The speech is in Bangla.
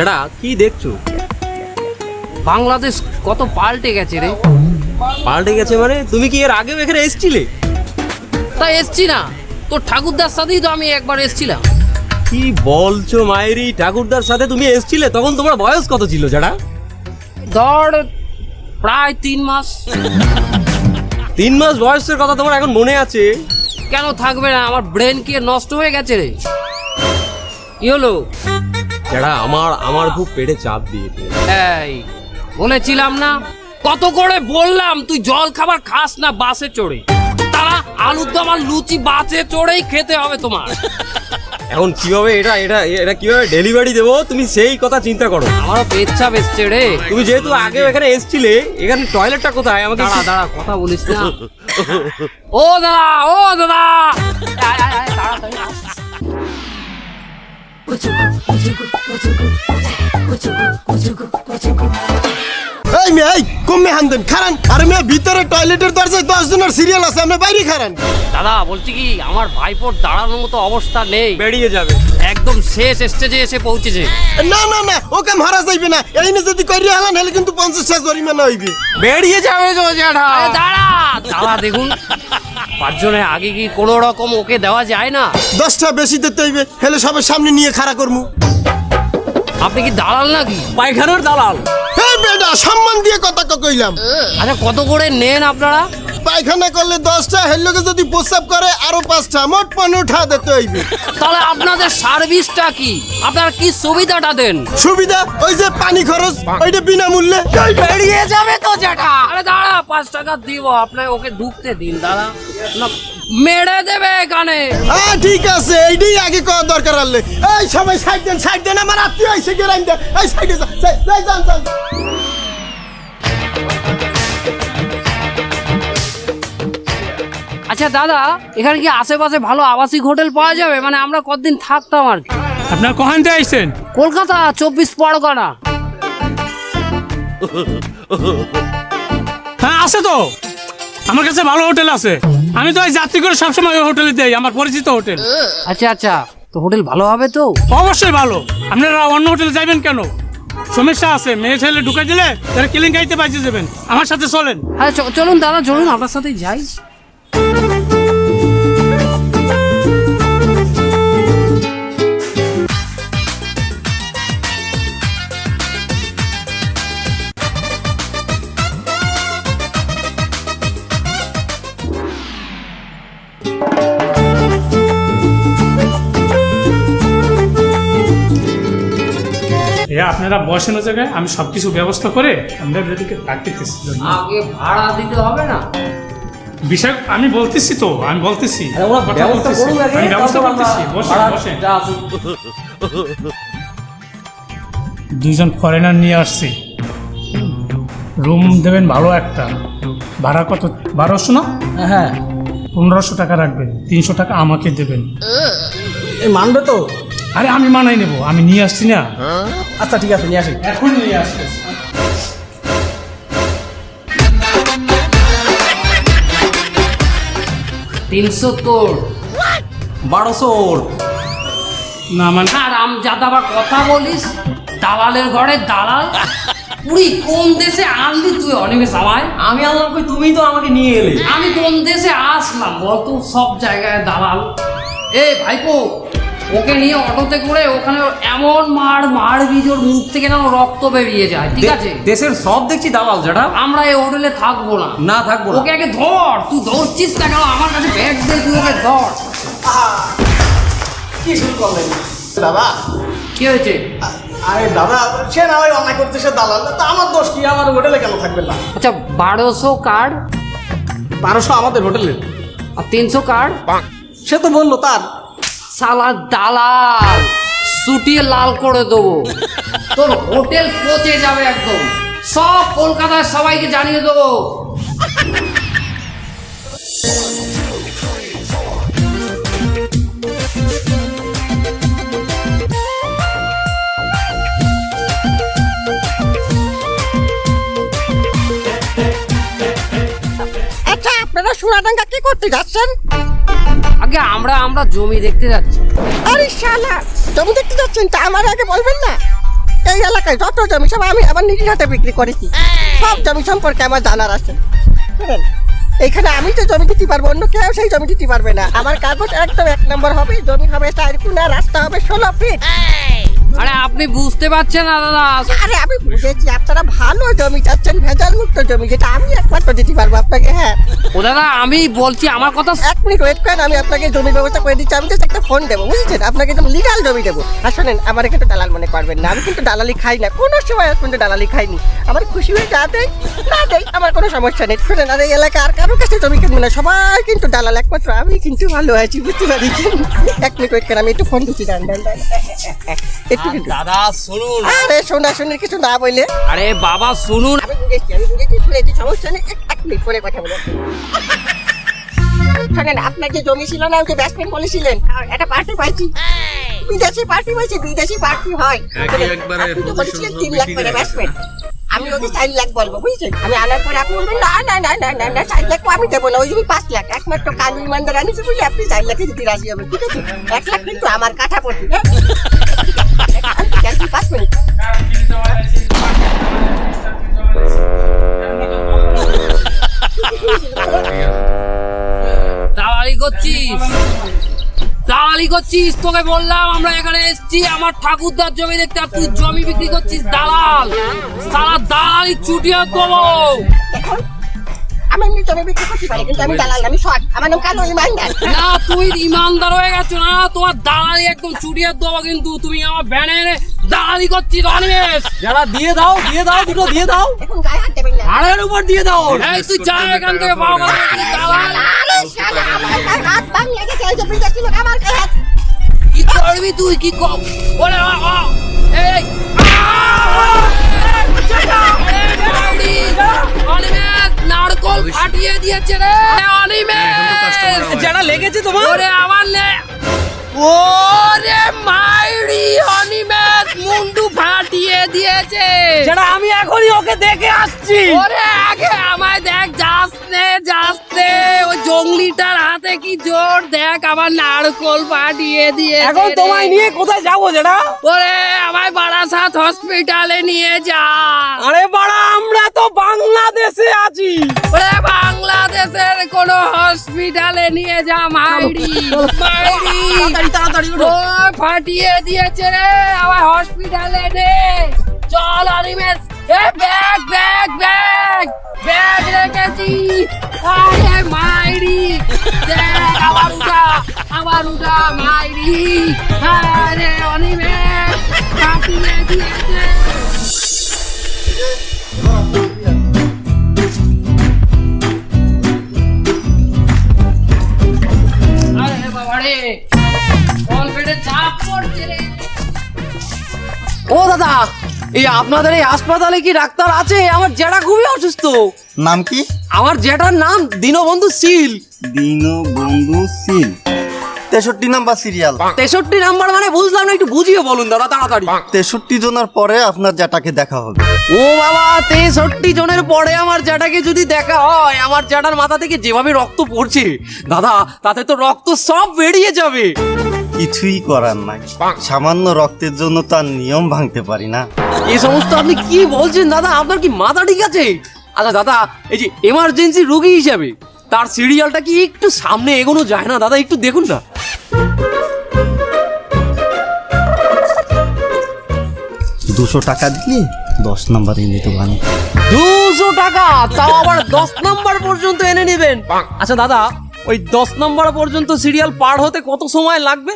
যারা কি দেখছো? বাংলাদেশ কত পাল্টে গেছে রে। পাল্টে গেছে মানে? তুমি কি এর আগেও এখানে এসেছিলে? তাই এসছি না, তোর ঠাকুরদার সাথেই তো আমি একবার এসছিলাম। কি বলছো মায়েরি? ঠাকুরদার সাথে তুমি এসেছিলে? তখন তোমার বয়স কত ছিল যারা? ধর প্রায় 3 মাস। 3 মাস বয়সের কথা তোমার এখন মনে আছে? কেন থাকবে না? আমার ব্রেন কি নষ্ট হয়ে গেছে রে? কি হলো? যারা আমার খুব পেটে চাপ দিয়েছে। এই বলেছিলাম না, কত করে বললাম তুই জল খাবার খাস না বাসে চড়ে। তারা আলুর দম আর লুচি বাসে চড়েই খেতে হবে তোমার। এখন কিভাবে এটা কিভাবে ডেলিভারি দেবো তুমি সেই কথা চিন্তা করো। আমারও পেট চাপ এসছে রে। তুমি যেহেতু আগেও এখানে এসেছিলে, এখানে টয়লেটটা কোথায় আমাকে দাঁড়া কথা বলিস না। ও দাদা, ও দাদা, আয়, আয়, আয়, তাড়াতাড়ি আয়। এই মেয়ে, এই কমে হানদেন খারান। আরে মেয়ে, ভিতরে টয়লেটের দরজায় 10 জনের সিরিয়াল আছে, আপনি বাইরে খারান। দাদা বলছি কি, আমার ভাইপোর দাঁড়ানোর মতো অবস্থা নেই, বেরিয়ে যাবে। একদম শেষ স্টেজে এসে পৌঁছেছে। না না না, ওকে মারা যাইবে না। এই নিয়ে যদি করিয়া হালান হলে কিন্তু 50 জরিমানা হইবে। বেরিয়ে যাবে তো জ্যাঠা। আরে দাঁড়া দাঁড়া, দেখুন 5 জনের আগে কি কোনো রকম ওকে দেওয়া যায় না? 10টা বেশি দিতে হইবে, হেলে সবার সামনে নিয়ে খাড়া করমু। আপনি কি দালাল নাকি? পায়খানার দালাল। এই বেটা, সম্মান দিয়ে কথা কইলাম। আচ্ছা কত করে নেন আপনারা? পায়খানা করলে 10টা, হেললোকে যদি প্রস্রাব করে আরো 5টা, মোট 15টা দিতে হইবে। তাহলে আপনাদের সার্ভিসটা কি? আপনারা কি সুবিধাটা দেন? সুবিধা ওই যে পানি খরচ, ওইটা বিনামূল্যে। বেরিয়ে যাবে তো যেটা। আরে দাঁড়া, 5 টাকা দিব আপনাকে, ওকে ঢুকতে দিন। দাঁড়া না, মেরে দেবে এখানে। হ্যাঁ ঠিক আছে, এইটাই আগে করা দরকার হলে। এই সবাই সাইড দেন, আমার আত্মীয় আইছে গেরাইন দে। এই সাইডে যান। আচ্ছা দাদা, এখানে কি আশেপাশে ভালো আবাসিক হোটেল পাওয়া যাবে? মানে আমরা কতদিন থাকতাম আর কি। আপনার কখন থেকে আইছেন? কলকাতা 24 পরগনা। হ্যাঁ আছে তো, আমার কাছে ভালো হোটেল আছে। আমি তো এই যাত্রী করে সবসময় ওই হোটেলে দেই, আমার পরিচিত হোটেল। আচ্ছা আচ্ছা, তো হোটেল ভালো হবে তো? অবশ্যই ভালো। আপনারা অন্য হোটেলে যাবেন কেন? সমস্যা আছে, মেয়ে ছেলে ঢুকে দিলে তারা কেলেঙ্কারিতে বাইচে যাবেন। আমার সাথে চলেন। হ্যাঁ চলুন দাদা, চলুন আপনার সাথে যাই। আপনারা বসেন ও জায়গায়, আমি সবকিছু ব্যবস্থা করে আপনাদেরকে ডাকতেছি। আগে ভাড়া দিতে হবে না? বিষয় আমি বলতেছি তো, আমি বলতেছি। ব্যবস্থা করুন আগে, আমি ব্যবস্থা তারপর করতেছি। বসেন আমরা বসেন। যা আসুক। 2 জন ফরেনার নিয়ে আসছি। রুম দেবেন ভালো একটা। ভাড়া কত? 1200 না? হ্যাঁ 1500 টাকা রাখবেন, 300 টাকা আমাকে দেবেন। মানবে তো? আরে আমি মানাই নেবো, আমি নিয়ে আসছি না। আচ্ছা ঠিক আছে, নিয়ে আসি। এখন নিয়ে আসতেছি। 300 তোর, 1200 ওর। না মানে আর আমজাদা আবার কথা বলিস। দালালের ঘরে দালাল। পুরি কোন দেশে আনলি তুই অনিমেষ আমায়? আমি আনলাম কই? তুমি তো আমাকে নিয়ে এলে। আমি কোন দেশে আসলাম বলতো? সব জায়গায় দালাল। এ ভাইপো, ওকে নিয়ে অটোতে করে ওখানে এমন মারবি ওর মুখ থেকে না রক্ত বেরিয়ে যায়, ঠিক আছে? দেশের সব দেখছি দালাল যারা। আমরা এই হোটেলে থাকবো না। না থাকবো না। ওকে আগে ধর। তুই ধরছিস না কেন? আমার কাছে ব্যাগ দে, তুই ওকে ধর। কি শুরু করলেন দাদা? কি হয়েছে? আরে দাদা, সে না হয় অন্যায় করতে, সে দালাল। তা আমার দোষ কি? আমার হোটেলে কেন থাকবেন না? আচ্ছা 1200 কার্ড 1200 আমাদের হোটেলে, আর 300 কার্ড। সে তো বললো তার। শালা দালাল, সুটিয়ে লাল করে দেবো। তোর হোটেল পচে যাবে একদম। সব কলকাতার সবাইকে জানিয়ে দেবো। আচ্ছা আপনারা সোনাডাঙ্গা কি করতে যাচ্ছেন? আগে আমরা জমি দেখতে যাচ্ছি। আরে শালা, জমি দেখতে যাচ্ছেন তা আমার আগে বলবেন না? এই এলাকায় যত জমি সব আমি আমার নিজের হাতে বিক্রি করেছি। সব জমি সম্পর্কে আমার জানার আছে। শুনেন, এইখানে আমি তো জমি দিতে পারবো, অন্য কেউ সেই জমি দিতে পারবে না। আমার কাগজ একদম 1 নম্বর হবে, জমি হবে 4 কোণা, রাস্তা হবে 16 ফিট। আরে আপনি বুঝতে পারছেন না দাদা? আরে আমি বুঝেছি, আপনারা ভালো জমি চাচ্ছেন, ভেজাল মুক্ত জমি, যেটা আমি একমাত্র দিতে পারবো আপনাকে। হ্যাঁ, ও দাদা আমি বলছি আমার কথা 1 মিনিট ওয়েট করেন, আমি আপনাকে জমির ব্যবস্থা করে দিচ্ছি। আমি জাস্ট একটা ফোন দেবো, বুঝেছেন? আপনাকে একদম লিগাল জমি দেবো। আর শোনেন, আমার কিন্তু দালাল মনে করবেন না, আমি কিন্তু দালালি খাই না, কোনো সময় আজ পর্যন্ত দালালি খাইনি। আমার খুশি হয়ে যা দেয় না দেয় আমার কোনো সমস্যা নেই। শোনেন, আর এই এলাকা আর কারোর কাছে জমি কিনবো না, সবাই কিন্তু দালাল, একমাত্র আমি কিন্তু ভালো আছি, বুঝতে পারছেন? 1 মিনিট ওয়েট করেন, আমি একটু ফোন দিচ্ছি। ডান ডান ডান একটু কিন্তু। দাদা শুনুন। আরে শোনা কিছু না বললে। আরে বাবা শুনুন, আমি বুঝেছি শুনেছি, সমস্যা নেই, 1 মিনিট পরে কথা বলো। শোনেন, আপনার যে জমি ছিল না, ওই যে ব্যাটসম্যান বলেছিলেন, একটা পার্টি পাইছি, বিদেশি পার্টি পাইছি, বিদেশি পার্টি হয়। আপনি তো বলেছিলেন 3 লাখ করে ব্যাটসম্যান, আমি ওকে 4 লাখ বলবো, বুঝছেন? আমি আনার পরে আপনি বলবেন না না না না না না 4 লাখ আমি দেবো না, ওই জমি 5 লাখ, একমাত্র কালু ইমানদার আনিছি বলে আপনি 4 লাখে দিতে রাজি হবেন, ঠিক আছে? 1 লাখ কিন্তু আমার কাঠা পড়ছে। 5 মিনিট। দালালি করছিস, তোকে বললাম আমরা এখানে এসেছি আমার ঠাকুরদার জমি দেখতে, আর তুই জমি বিক্রি করছিস। দালাল, সারা দালালি চুটিয়ে দেবো। আমি এমনি জমি বিক্রি করতে পারি, কিন্তু আমি দালাল, আমি সৎ, আমার নাম কালু ইমানদার। না তুই ইমানদার হয়ে গেছো না, তোমার দালালি একদম চুটিয়ে দেবো। কিন্তু তুমি আমার ভ্যানে দালালি করছিস অনিমেষ। যারা দিয়ে দাও দুটো দিয়ে দাও। এখন গায়ে হাত দেবেন না। আড়ের উপর দিয়ে দাও। এই তুই যা এখান থেকে, বাবা দালাল। আরে শালা, আমার গায়ে হাত বাং লেগেছে, এই যে বিদেশি লোক আমার গায়ে হাত। কি করবি তুই? কি কর? ওরে বাবা, এই অনিমেষ নারকল ফাটিয়ে দিয়েছে রে অনিমেষ। যারা লেগেছে তোমার। ওরে আমার ওরে মাইরি অনিমেষ মুন্ডু ফাটিয়ে দিয়েছে। যারা আমি এখনই ওকে দেখে আসছি। ওরে আগে আমায় দেখ, যাসতে ওই জঙ্গলিটার হাতে কি জোর, দেখ আমার নারকল ফাটিয়ে দিয়েছে। এখন তোমায় নিয়ে কোথায় যাবো যারা? ওরে আমায় বারাসাত হসপিটালে নিয়ে যা। আরে বাড়া, আমরা তো বাংলাদেশে আছি। ওরে বাংলাদেশের কোন হসপিটালে নিয়ে যা মাইরি। তাড়াতাড়ি ও ফাটিয়ে দিয়েছে রে, আমার হসপিটালে নে। চল অনিমেষ, এ ব্যাগ রেখেছি। আরে মাইরি, দেখ আবার উঠা মাইরি। আরে অনিমেষ ফাটিয়ে দিয়েছে। আরে বাবা রে, কলপেটে চাপ পড়ছে রে। ও দাদা, এই আপনাদের এই হাসপাতালে কি ডাক্তার আছে? আমার জেঠা খুবই অসুস্থ। নাম কি? আমার জেঠার নাম দীনবন্ধু শীল। দীনবন্ধু শীল, 63 নাম্বার সিরিয়াল। 63 নাম্বার মানে বুঝলাম না, একটু বুঝিয়ে বলুন দাদা তাড়াতাড়ি। 63 জনের পরে আপনার জ্যাঠাকে দেখা হবে। ও বাবা, 63 জনের পরে আমার জ্যাঠাকে যদি দেখা হয়, আমার জ্যাঠার মাথা থেকে যেভাবে রক্ত পড়ছে দাদা, তাতে তো রক্ত সব বেরিয়ে যাবে। কিছুই করার নাই, সামান্য রক্তের জন্য তার নিয়ম ভাঙতে পারি না। এই সমস্ত আপনি কি বলছেন দাদা? আপনার কি মাথা ঠিক আছে? আচ্ছা দাদা, এই যে এমার্জেন্সি রোগী হিসাবে তার সিরিয়ালটা কি একটু সামনে এগোনো যায় না দাদা? একটু দেখুন না। 200 টাকা দিলে 10 নাম্বার এনে দেবো আমি। 200 টাকা, তাও আবার 10 নাম্বার পর্যন্ত এনে নেবেন? আচ্ছা দাদা, ওই 10 নাম্বার পর্যন্ত সিরিয়াল পার হতে কত সময় লাগবে?